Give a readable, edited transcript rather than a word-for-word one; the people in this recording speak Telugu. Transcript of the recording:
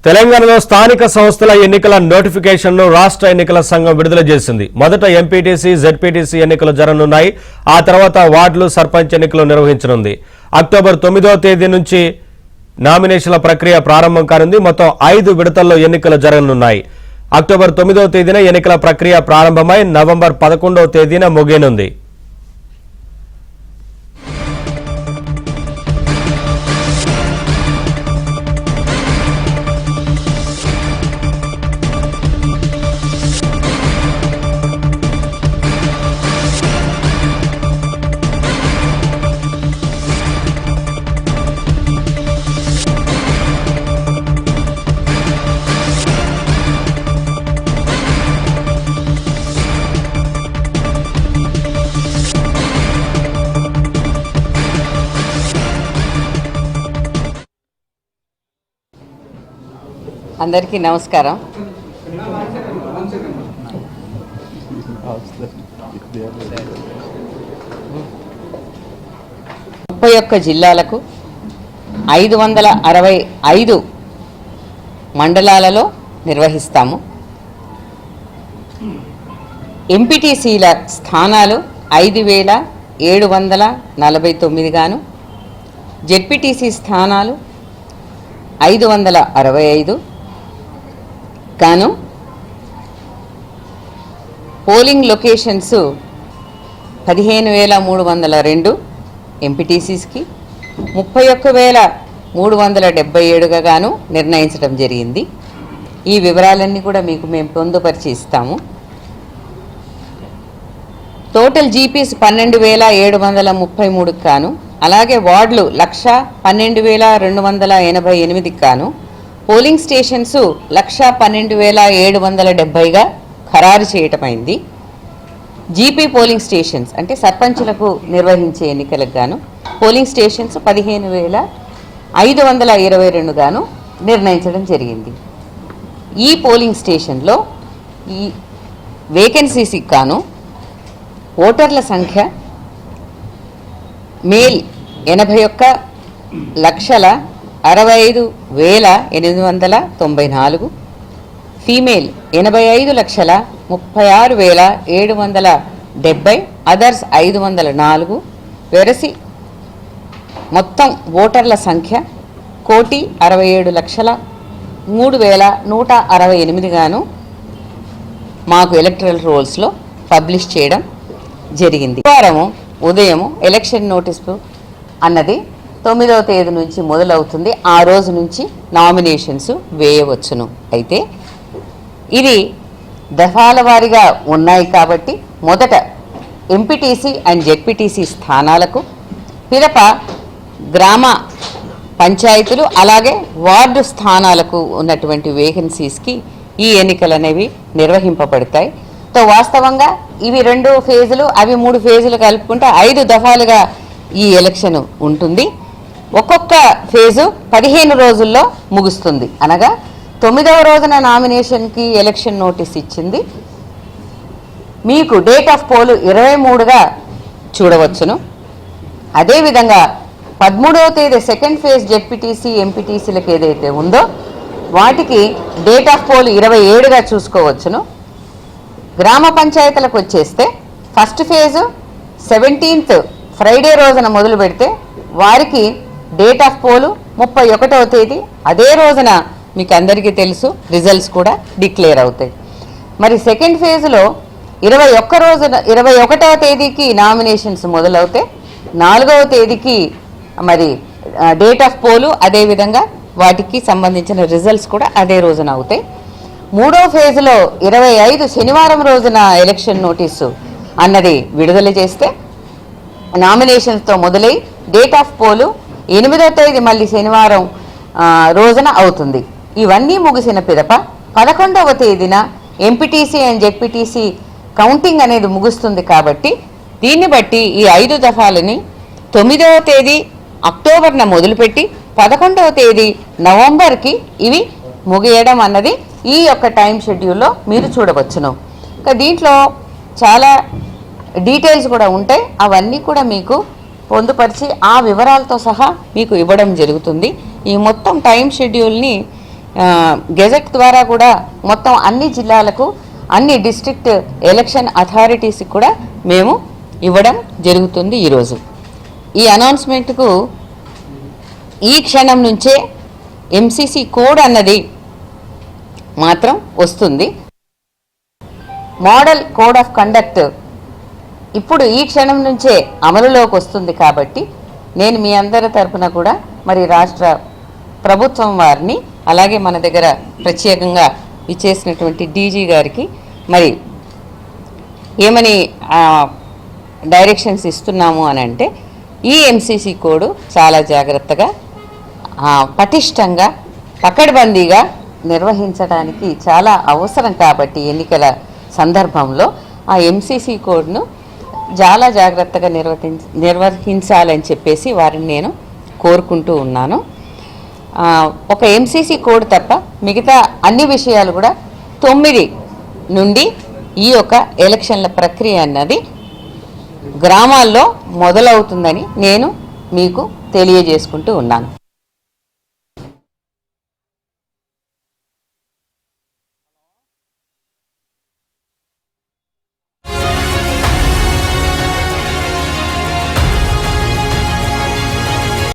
తెలంగాణలో స్థానిక సంస్థల ఎన్నికల నోటిఫికేషన్ను రాష్ట్ర ఎన్నికల సంఘం విడుదల చేసింది. మొదట ఎంపీటీసీ, జెడ్పీటీసీ ఎన్నికలు జరగనున్నాయి. ఆ తర్వాత వార్డులు, సర్పంచ్ ఎన్నికలు నిర్వహించనుంది. అక్టోబర్ 9వ తేదీ నుంచి నామినేషన్ల ప్రక్రియ ప్రారంభం కానుంది. మొత్తం 5 విడతల్లో ఎన్నికలు జరగనున్నాయి. అక్టోబర్ 9వ తేదీన ఎన్నికల ప్రక్రియ ప్రారంభమై నవంబర్ 11వ తేదీన ముగియనుంది. అందరికీ నమస్కారం. ముప్పై ఒక్క జిల్లాలకు 565 మండలాలలో నిర్వహిస్తాము. ఎంపీటీసీల స్థానాలు 5749 గాను, జెడ్పీటీసీ స్థానాలు 565 గాను, పోలింగ్ లొకేషన్స్ 15302 ఎంపీటీసీస్కి, 31377గా గాను నిర్ణయించడం జరిగింది. ఈ వివరాలన్నీ కూడా మీకు మేము పొందుపరిచి ఇస్తాము. టోటల్ జీపీస్ 12733 గాను, అలాగే వార్డులు 1,12,288 గాను, పోలింగ్ స్టేషన్స్ 1,12,770గా ఖరారు చేయటమైంది. జీపీ పోలింగ్ స్టేషన్స్ అంటే సర్పంచులకు నిర్వహించే ఎన్నికలకు గాను పోలింగ్ స్టేషన్స్ 15,522 గాను నిర్ణయించడం జరిగింది. ఈ పోలింగ్ స్టేషన్లో ఈ వేకెన్సీస్కి గాను ఓటర్ల సంఖ్య మేల్ 81,65,894, ఫీమేల్ 85,36,770, అదర్స్ 504. వెరసి మొత్తం ఓటర్ల సంఖ్య 1,67,03,168 గాను మాకు ఎలక్టరల్ రోల్స్లో పబ్లిష్ చేయడం జరిగింది. వారము ఉదయం ఎలక్షన్ నోటీస్ అన్నది 9వ తేదీ నుంచి మొదలవుతుంది. ఆ రోజు నుంచి నామినేషన్స్ వేయవచ్చును. అయితే ఇది దఫాల వారీగా ఉన్నాయి కాబట్టి మొదట ఎంపీటీసీ అండ్ జెడ్పీటీసీ స్థానాలకు, పిదప గ్రామ పంచాయతీలు అలాగే వార్డు స్థానాలకు ఉన్నటువంటి వేకెన్సీస్కి ఈ ఎన్నికలు అనేవి నిర్వహింపబడతాయి. సో వాస్తవంగా ఇవి 2 ఫేజులు, అవి 3 ఫేజులు కలుపుకుంటే 5 దఫాలుగా ఈ ఎలక్షన్ ఉంటుంది. ఒక్కొక్క ఫేజు 15 రోజుల్లో ముగుస్తుంది. అనగా 9వ రోజున నామినేషన్కి ఎలక్షన్ నోటీస్ ఇచ్చింది. మీకు డేట్ ఆఫ్ పోల్ 23గా చూడవచ్చును. అదేవిధంగా 13వ తేదీ సెకండ్ ఫేజ్ జెడ్పీటీసీ, ఎంపీటీసీలకు ఏదైతే ఉందో వాటికి డేట్ ఆఫ్ పోల్ 27గా చూసుకోవచ్చును. గ్రామ పంచాయతీలకు వచ్చేస్తే ఫస్ట్ ఫేజు 17th ఫ్రైడే రోజున మొదలు పెడితే వారికి డేట్ ఆఫ్ పోలు 31వ తేదీ, అదే రోజున మీకు అందరికీ తెలుసు రిజల్ట్స్ కూడా డిక్లేర్ అవుతాయి. మరి సెకండ్ ఫేజ్లో 21వ తేదీకి నామినేషన్స్ మొదలవుతాయి. 4వ తేదీకి మరి డేట్ ఆఫ్ పోలు, అదేవిధంగా వాటికి సంబంధించిన రిజల్ట్స్ కూడా అదే రోజున అవుతాయి. 3వ ఫేజ్లో 25 శనివారం రోజున ఎలక్షన్ నోటీసు అన్నది విడుదల చేస్తే నామినేషన్స్తో మొదలై డేట్ ఆఫ్ పోలు 8వ తేదీ మళ్ళీ శనివారం రోజున అవుతుంది. ఇవన్నీ ముగిసిన పిదప 11వ తేదీన ఎంపీటీసీ అండ్ జెడ్పీటీసీ కౌంటింగ్ అనేది ముగుస్తుంది. కాబట్టి దీన్ని బట్టి ఈ 5 దఫాలని 9వ తేదీ అక్టోబర్న మొదలుపెట్టి 11వ తేదీ నవంబర్కి ఇవి ముగియడం అన్నది ఈ యొక్క టైం షెడ్యూల్లో మీరు చూడవచ్చును. దీంట్లో చాలా డీటెయిల్స్ కూడా ఉంటాయి. అవన్నీ కూడా మీకు పొందుపరిచి ఆ వివరాలతో సహా మీకు ఇవ్వడం జరుగుతుంది. ఈ మొత్తం టైం షెడ్యూల్ని గెజెట్ ద్వారా కూడా మొత్తం అన్ని జిల్లాలకు అన్ని డిస్ట్రిక్ట్ ఎలక్షన్ అథారిటీస్కి కూడా మేము ఇవ్వడం జరుగుతుంది ఈరోజు. ఈ అనౌన్స్మెంట్కు ఈ క్షణం నుంచే ఎంసీసీ కోడ్ అన్నది మాత్రం వస్తుంది. మోడల్ కోడ్ ఆఫ్ కండక్ట్ ఇప్పుడు ఈ క్షణం నుంచే అమలులోకి వస్తుంది కాబట్టి నేను మీ అందరి తరఫున కూడా మరి రాష్ట్ర ప్రభుత్వం వారిని అలాగే మన దగ్గర ప్రత్యేకంగా ఇచ్చేసినటువంటి డీజీ గారికి మరి ఏమని డైరెక్షన్స్ ఇస్తున్నాము అని అంటే ఈ ఎంసీసీ కోడ్ చాలా జాగ్రత్తగా పటిష్టంగా పకడ్బందీగా నిర్వహించడానికి చాలా అవసరం కాబట్టి ఎన్నికల సందర్భంలో ఆ ఎంసీసీ కోడ్ను చాలా జాగ్రత్తగా నిర్వహించాలని చెప్పేసి వారిని నేను కోరుకుంటూ ఉన్నాను. ఒక ఎంసీసీ కోడ్ తప్ప మిగతా అన్ని విషయాలు కూడా 9 నుండి ఈ యొక్క ఎలక్షన్ల ప్రక్రియ అన్నది గ్రామాల్లో మొదలవుతుందని నేను మీకు తెలియజేసుకుంటూ ఉన్నాను.